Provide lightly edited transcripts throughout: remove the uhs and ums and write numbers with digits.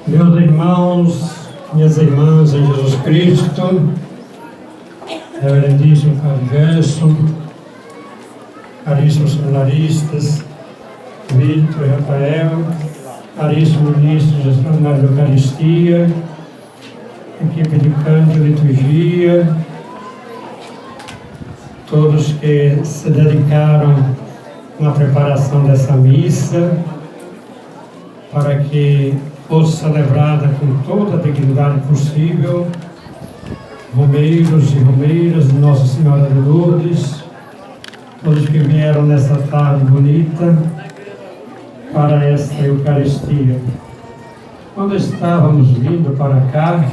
Meus irmãos, minhas irmãs em Jesus Cristo, reverendíssimo Padre Gerson, caríssimos seminaristas, Vitor e Rafael, caríssimo ministro de Extraordinária da Eucaristia, equipe de canto e liturgia, todos que se dedicaram na preparação dessa missa, para que fosse celebrada com toda a dignidade possível, romeiros e romeiras de Nossa Senhora de Lourdes, todos que vieram nessa tarde bonita para esta Eucaristia. Quando estávamos vindo para cá,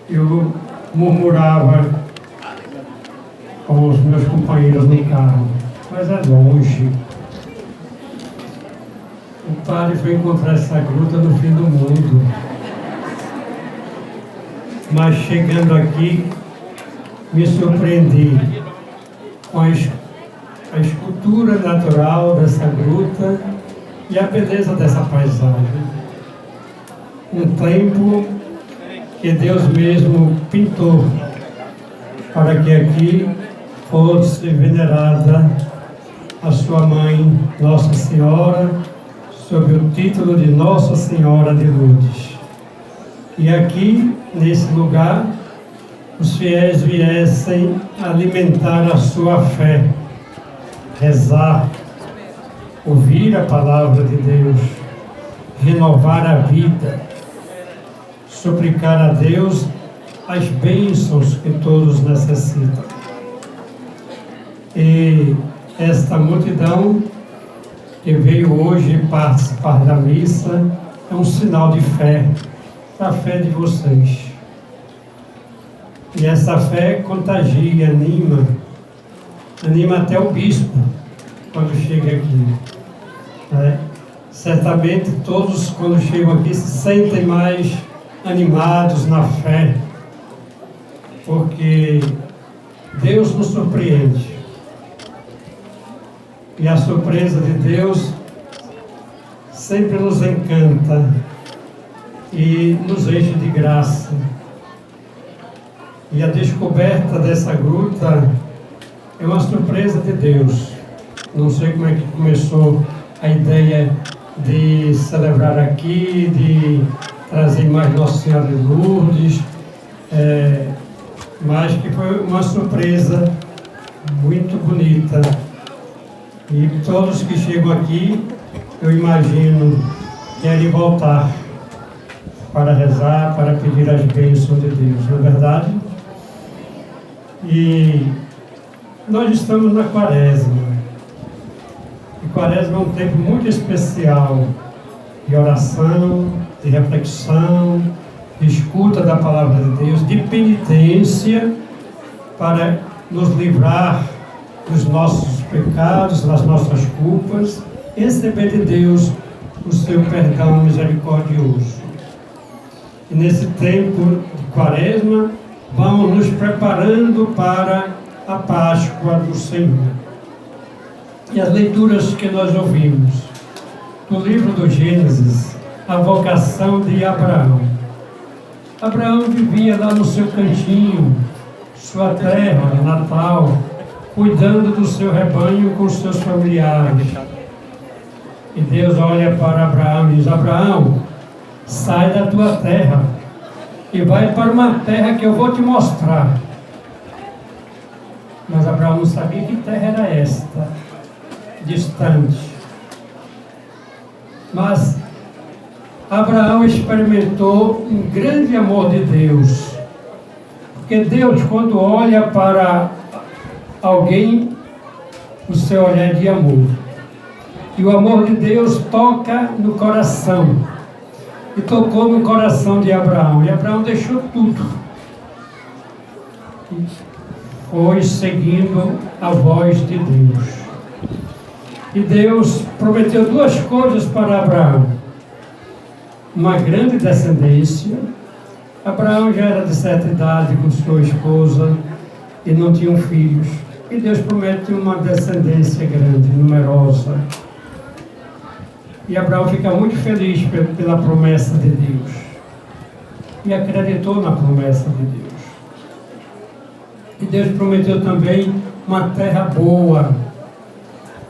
eu murmurava com os meus companheiros no carro, mas é longe. O padre foi encontrar essa gruta no fim do mundo. Mas chegando aqui, me surpreendi com a escultura natural dessa gruta e a beleza dessa paisagem. Um templo que Deus mesmo pintou para que aqui fosse venerada a sua mãe, Nossa Senhora, sob o título de Nossa Senhora de Lourdes. E aqui, nesse lugar, os fiéis viessem alimentar a sua fé, rezar, ouvir a palavra de Deus, renovar a vida, suplicar a Deus as bênçãos que todos necessitam. E esta multidão que veio hoje participar da missa é um sinal de fé, da fé de vocês. E essa fé contagia, anima até o bispo quando chega aqui. Certamente todos, quando chegam aqui, se sentem mais animados na fé, porque Deus nos surpreende. E a surpresa de Deus sempre nos encanta e nos enche de graça. E a descoberta dessa gruta é uma surpresa de Deus. Não sei como é que começou a ideia de celebrar aqui, de trazer mais Nossa Senhora de Lourdes, mas que foi uma surpresa muito bonita. E todos que chegam aqui, eu imagino, querem voltar para rezar, para pedir as bênçãos de Deus, não é verdade? E nós estamos na Quaresma. E Quaresma é um tempo muito especial de oração, de reflexão, de escuta da palavra de Deus, de penitência para nos livrar dos nossos pecados, das nossas culpas, receber de Deus o seu perdão misericordioso. E nesse tempo de Quaresma, vamos nos preparando para a Páscoa do Senhor. E as leituras que nós ouvimos do livro do Gênesis, a vocação de Abraão. Abraão vivia lá no seu cantinho, sua terra natal, cuidando do seu rebanho com os seus familiares. E Deus olha para Abraão e diz: Abraão, sai da tua terra e vai para uma terra que eu vou te mostrar. Mas Abraão não sabia que terra era esta, distante. Mas Abraão experimentou um grande amor de Deus. Porque Deus, quando olha para alguém, o seu olhar é de amor. E o amor de Deus toca no coração. E tocou no coração de Abraão. E Abraão deixou tudo. E foi seguindo a voz de Deus. E Deus prometeu duas coisas para Abraão. Uma grande descendência. Abraão já era de certa idade com sua esposa e não tinham filhos. E Deus promete uma descendência grande, numerosa. E Abraão fica muito feliz pela promessa de Deus. e acreditou na promessa de Deus. E Deus prometeu também uma terra boa,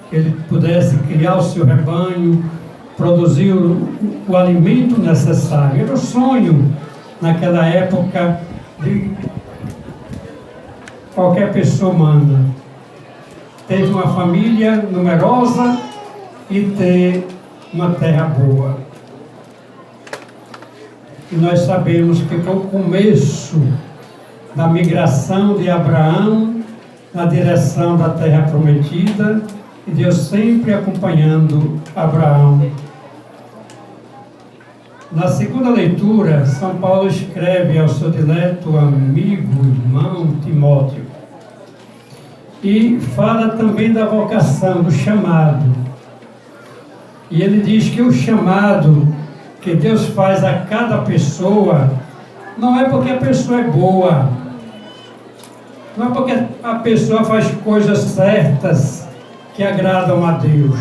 que ele pudesse criar o seu rebanho, produzir o alimento necessário. Era o sonho naquela época de qualquer pessoa humana. Ter uma família numerosa e ter uma terra boa. E nós sabemos que foi o começo da migração de Abraão na direção da terra prometida, e Deus sempre acompanhando Abraão. Na segunda leitura, São Paulo escreve ao seu dileto amigo, irmão Timóteo, e fala também da vocação, do chamado. E ele diz que o chamado que Deus faz a cada pessoa não é porque a pessoa é boa, não é porque a pessoa faz coisas certas que agradam a Deus.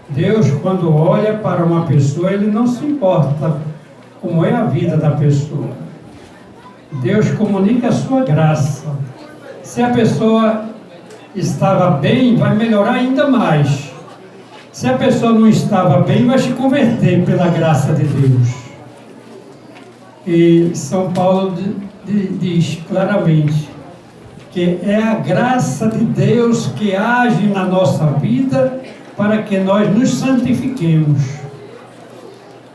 Deus, quando olha para uma pessoa, Ele não se importa como é a vida da pessoa. Deus comunica a sua graça. Se a pessoa estava bem, vai melhorar ainda mais. Se a pessoa não estava bem, vai se converter pela graça de Deus. E São Paulo diz claramente que é a graça de Deus que age na nossa vida para que nós nos santifiquemos.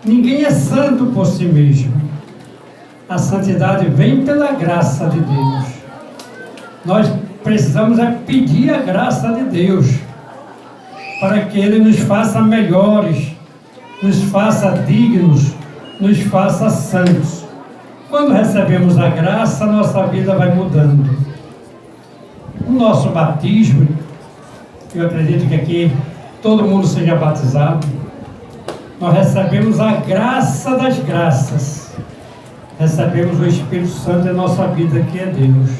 Ninguém é santo por si mesmo. A santidade vem pela graça de Deus. Nós precisamos pedir a graça de Deus para que Ele nos faça melhores, nos faça dignos, nos faça santos. Quando recebemos a graça, nossa vida vai mudando. O nosso batismo, eu acredito que aqui todo mundo seja batizado, nós recebemos a graça das graças. Recebemos o Espírito Santo em nossa vida, que é Deus.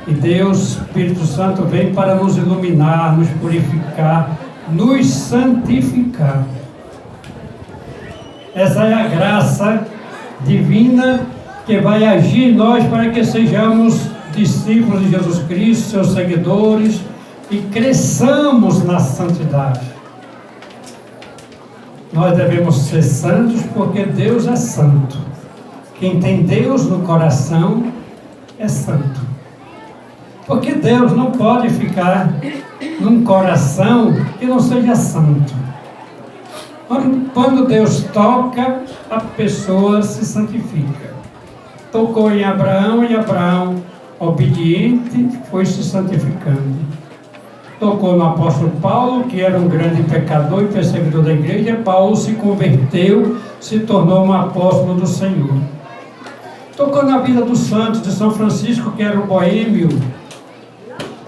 E Deus, Espírito Santo, vem para nos iluminar, nos purificar, nos santificar. Essa é a graça divina que vai agir em nós para que sejamos discípulos de Jesus Cristo, seus seguidores, e cresçamos na santidade. Nós devemos ser santos porque Deus é santo. Quem tem Deus no coração é santo. Porque Deus não pode ficar num coração que não seja santo. Quando Deus toca, a pessoa se santifica. Tocou em Abraão, e Abraão, obediente, foi se santificando. Tocou no apóstolo Paulo, que era um grande pecador e perseguidor da igreja. Paulo se converteu, se tornou um apóstolo do Senhor. Tocou na vida dos santos, de São Francisco, que era um boêmio,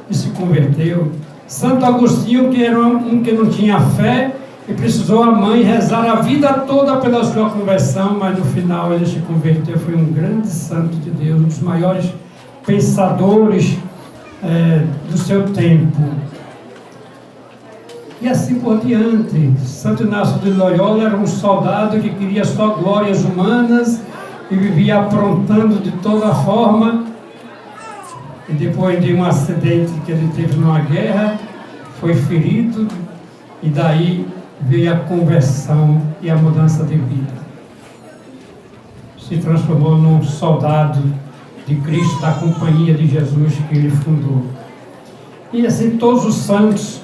e se converteu. Santo Agostinho, que era um que não tinha fé, e precisou a mãe rezar a vida toda pela sua conversão, mas no final ele se converteu. Foi um grande santo de Deus, um dos maiores pensadores do seu tempo. E assim por diante. Santo Inácio de Loyola era um soldado que queria só glórias humanas e vivia aprontando de toda forma. E depois de um acidente que ele teve numa guerra, foi ferido, e daí veio a conversão e a mudança de vida. Se transformou num soldado de Cristo, da companhia de Jesus que ele fundou. E assim todos os santos,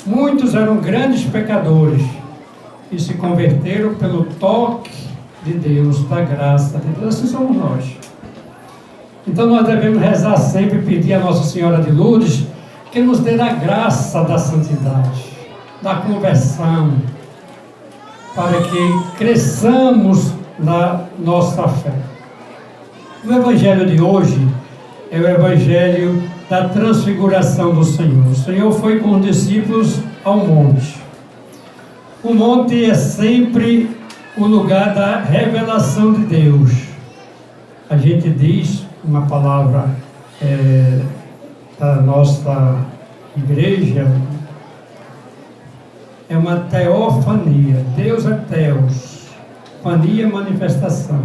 muitos eram grandes pecadores e se converteram pelo toque de Deus, da graça de Deus. Assim somos nós. Então nós devemos rezar sempre, pedir a Nossa Senhora de Lourdes que nos dê a graça da santidade, da conversão, para que cresçamos na nossa fé. O Evangelho de hoje é o Evangelho da transfiguração do Senhor. O Senhor foi com os discípulos ao monte. O monte é sempre o lugar da revelação de Deus. A gente diz, uma palavra da nossa igreja, é uma teofania. Deus é Teos. Epifania, manifestação.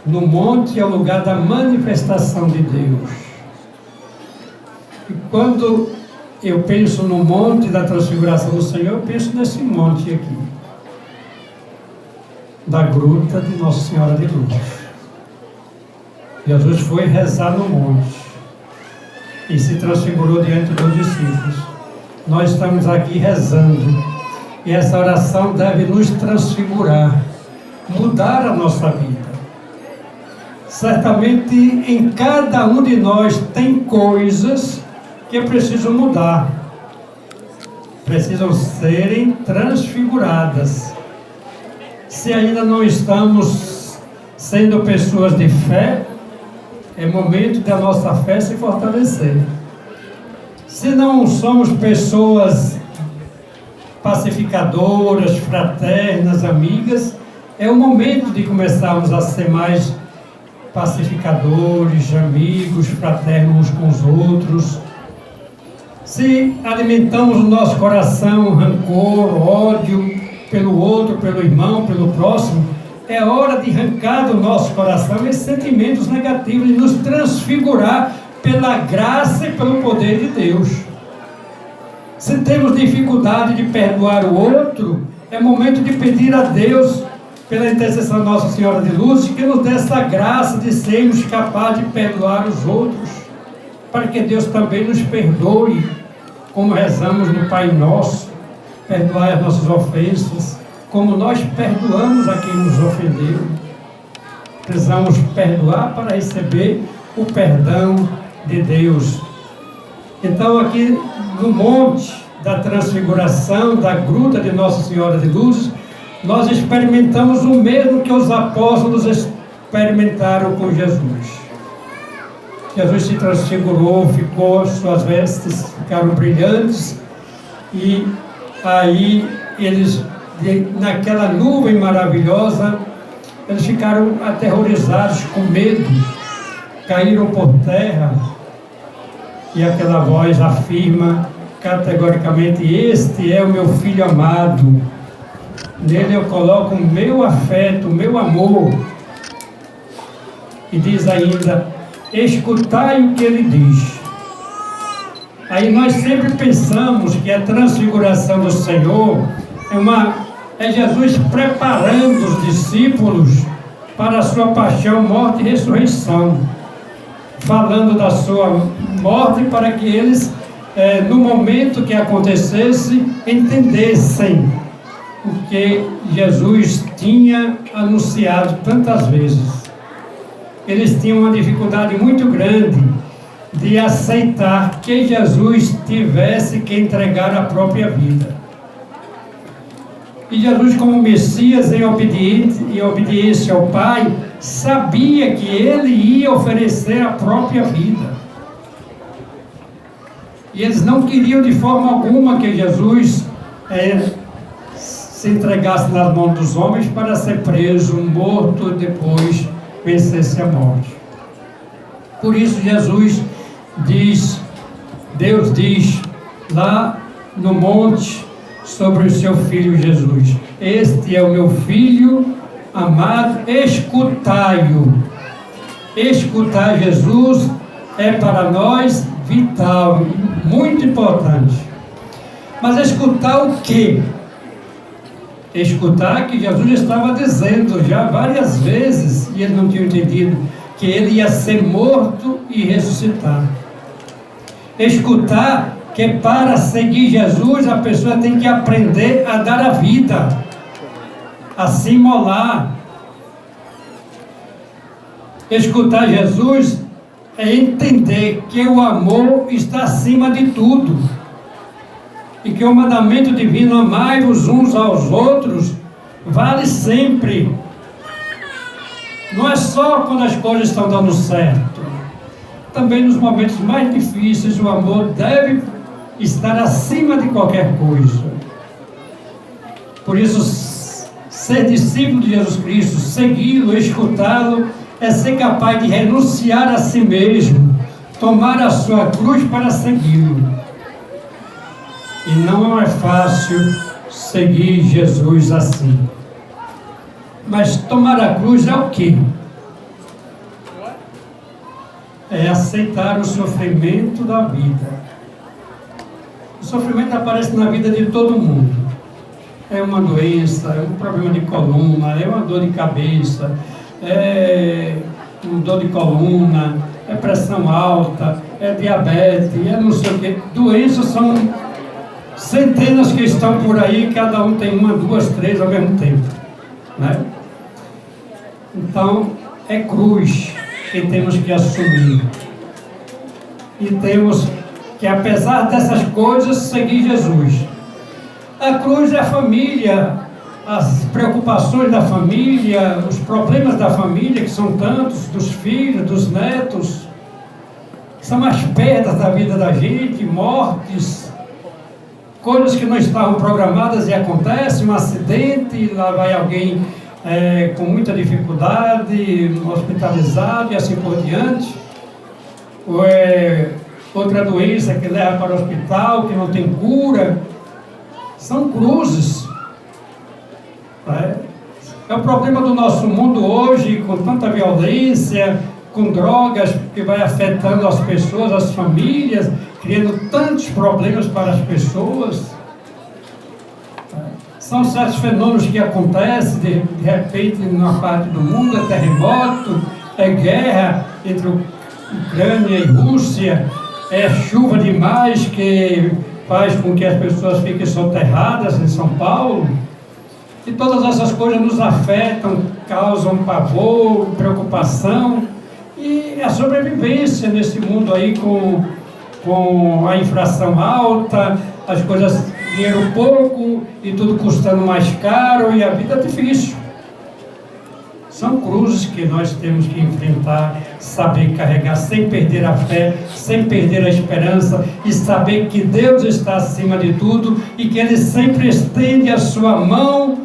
No monte é o lugar da manifestação de Deus. E quando eu penso no monte da transfiguração do Senhor, eu penso nesse monte aqui, da gruta de Nossa Senhora de Lourdes. Jesus foi rezar no monte e se transfigurou diante dos discípulos. Nós estamos aqui rezando, e essa oração deve nos transfigurar, mudar a nossa vida. Certamente em cada um de nós tem coisas que precisam mudar, precisam serem transfiguradas. Se ainda não estamos sendo pessoas de fé, é momento da nossa fé se fortalecer. Se não somos pessoas pacificadoras, fraternas, amigas, é o momento de começarmos a ser mais pacificadores, amigos, fraternos uns com os outros. Se alimentamos o nosso coração rancor, ódio pelo outro, pelo irmão, pelo próximo, é hora de arrancar do nosso coração esses sentimentos negativos e nos transfigurar pela graça e pelo poder de Deus. Se temos dificuldade de perdoar o outro, é momento de pedir a Deus, pela intercessão de Nossa Senhora de Lourdes, que nos dê essa graça de sermos capazes de perdoar os outros, para que Deus também nos perdoe, como rezamos no Pai Nosso, perdoar as nossas ofensas, como nós perdoamos a quem nos ofendeu. Precisamos perdoar para receber o perdão de Deus. Então aqui no monte da transfiguração, da gruta de Nossa Senhora de Lourdes, nós experimentamos o mesmo que os apóstolos experimentaram com Jesus. Jesus se transfigurou, suas vestes ficaram brilhantes, e aí eles, naquela nuvem maravilhosa, eles ficaram aterrorizados, com medo, caíram por terra, e aquela voz afirma categoricamente: este é o meu filho amado, nele eu coloco o meu afeto, o meu amor. E diz ainda: escutai o que ele diz. Aí nós sempre pensamos que a transfiguração do Senhor é Jesus preparando os discípulos para a sua paixão, morte e ressurreição, falando da sua morte para que eles, no momento que acontecesse, entendessem o que Jesus tinha anunciado tantas vezes. Eles tinham uma dificuldade muito grande de aceitar que Jesus tivesse que entregar a própria vida. E Jesus, como Messias, em obediência ao Pai, sabia que ele ia oferecer a própria vida. E eles não queriam de forma alguma que Jesus se entregasse nas mãos dos homens para ser preso, morto e depois vencesse a morte. Por isso Deus diz lá no monte sobre o seu Filho Jesus: este é o meu Filho amado, escutai-o. Escutar Jesus é para nós vital, muito importante. Mas escutar o quê? Escutar que Jesus estava dizendo já várias vezes, e ele não tinha entendido, que ele ia ser morto e ressuscitar. Escutar que para seguir Jesus a pessoa tem que aprender a dar a vida, a se imolar. Escutar Jesus é entender que o amor está acima de tudo, e que o mandamento divino, amai-vos uns aos outros, vale sempre. Não é só quando as coisas estão dando certo. Também nos momentos mais difíceis, o amor deve estar acima de qualquer coisa. Por isso, ser discípulo de Jesus Cristo, segui-lo, escutá-lo, é ser capaz de renunciar a si mesmo, tomar a sua cruz para segui-lo. E não é fácil seguir Jesus assim. Mas tomar a cruz é o quê? É aceitar o sofrimento da vida. O sofrimento aparece na vida de todo mundo. É uma doença, é um problema de coluna, é uma dor de cabeça, é uma dor de coluna, é pressão alta, é diabetes, é não sei o quê. Doenças são centenas que estão por aí, cada um tem uma, duas, três ao mesmo tempo, né? Então, é cruz que temos que assumir. E temos que, apesar dessas coisas, seguir Jesus. A cruz é a família, as preocupações da família, os problemas da família, que são tantos, dos filhos, dos netos, são as perdas da vida da gente, mortes, coisas que não estavam programadas e acontecem, um acidente, lá vai alguém com muita dificuldade, hospitalizado e assim por diante. Ou outra doença que leva para o hospital, que não tem cura. São cruzes. É o problema do nosso mundo hoje, com tanta violência, com drogas que vai afetando as pessoas, as famílias, criando tantos problemas para as pessoas. São certos fenômenos que acontecem de repente numa parte do mundo, é terremoto, é guerra entre Ucrânia e Rússia, é chuva demais que faz com que as pessoas fiquem soterradas em São Paulo. E todas essas coisas nos afetam, causam pavor, preocupação e a sobrevivência nesse mundo aí com a inflação alta, as coisas dinheiro pouco e tudo custando mais caro e a vida difícil. São cruzes que nós temos que enfrentar, saber carregar sem perder a fé, sem perder a esperança e saber que Deus está acima de tudo e que Ele sempre estende a sua mão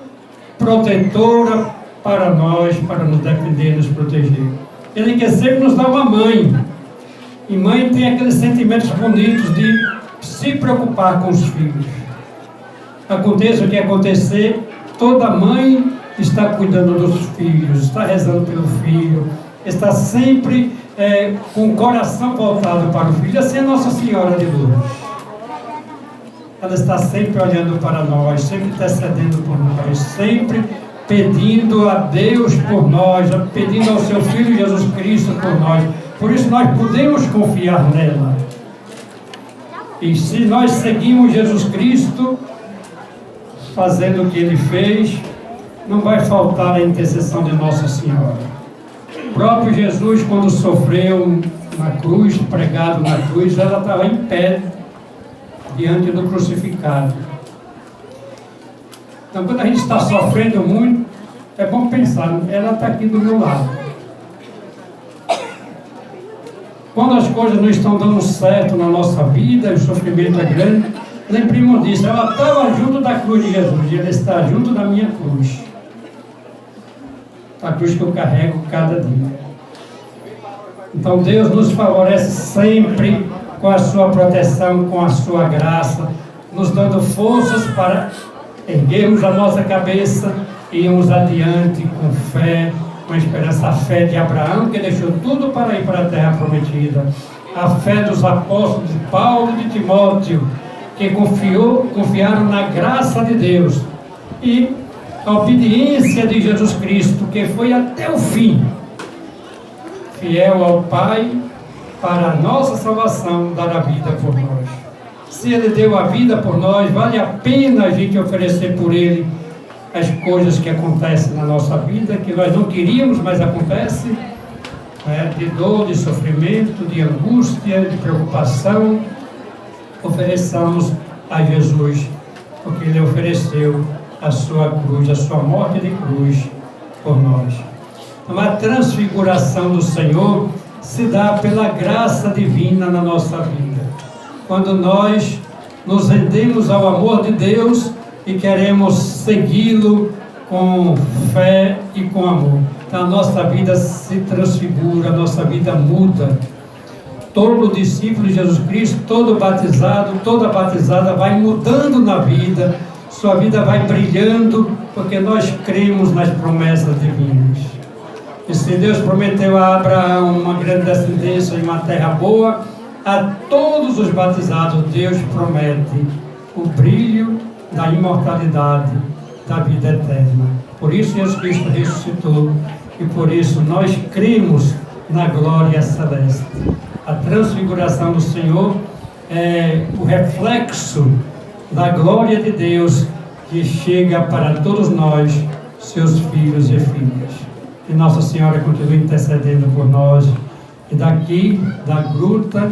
protetora para nós, para nos defender e nos proteger. Ele quer sempre nos dar uma mãe. E mãe tem aqueles sentimentos bonitos de se preocupar com os filhos. Aconteça o que acontecer, toda mãe está cuidando dos filhos, está rezando pelo filho, está sempre com o coração voltado para o filho. Assim é Nossa Senhora de Lourdes. Ela está sempre olhando para nós, sempre intercedendo por nós, sempre pedindo a Deus por nós, pedindo ao seu Filho Jesus Cristo por nós. Por isso nós podemos confiar nela. E se nós seguimos Jesus Cristo, fazendo o que Ele fez, não vai faltar a intercessão de Nossa Senhora. O próprio Jesus, quando sofreu na cruz, pregado na cruz, ela estava em pé, diante do crucificado. Então, quando a gente está sofrendo muito, é bom pensar, ela está aqui do meu lado. Quando as coisas não estão dando certo na nossa vida, o sofrimento é grande, lembremos disso, ela estava junto da cruz de Jesus, e ela está junto da minha cruz. A cruz que eu carrego cada dia. Então Deus nos favorece sempre com a sua proteção, com a sua graça, nos dando forças para erguermos a nossa cabeça e irmos adiante com fé, com esperança. A fé de Abraão, que deixou tudo para ir para a terra prometida. A fé dos apóstolos de Paulo e de Timóteo, que confiaram na graça de Deus. E a obediência de Jesus Cristo, que foi até o fim, fiel ao Pai, para a nossa salvação, dar a vida por nós. Se Ele deu a vida por nós, vale a pena a gente oferecer por Ele as coisas que acontecem na nossa vida, que nós não queríamos, mas acontecem, de dor, de sofrimento, de angústia, de preocupação. Ofereçamos a Jesus, porque Ele ofereceu a sua cruz, a sua morte de cruz por nós. Então, a transfiguração do Senhor se dá pela graça divina na nossa vida. Quando nós nos rendemos ao amor de Deus e queremos segui-lo com fé e com amor. Então a nossa vida se transfigura, a nossa vida muda. Todo discípulo de Jesus Cristo, todo batizado, toda batizada vai mudando na vida, sua vida vai brilhando, porque nós cremos nas promessas divinas. E se Deus prometeu a Abraão uma grande descendência em uma terra boa, a todos os batizados Deus promete o brilho da imortalidade, da vida eterna. Por isso Jesus Cristo ressuscitou e por isso nós cremos na glória celeste. A transfiguração do Senhor é o reflexo da glória de Deus que chega para todos nós, seus filhos e filhas. Que Nossa Senhora continue intercedendo por nós e daqui da gruta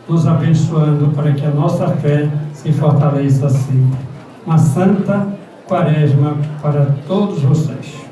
nos abençoando para que a nossa fé se fortaleça assim. Uma santa quaresma para todos vocês.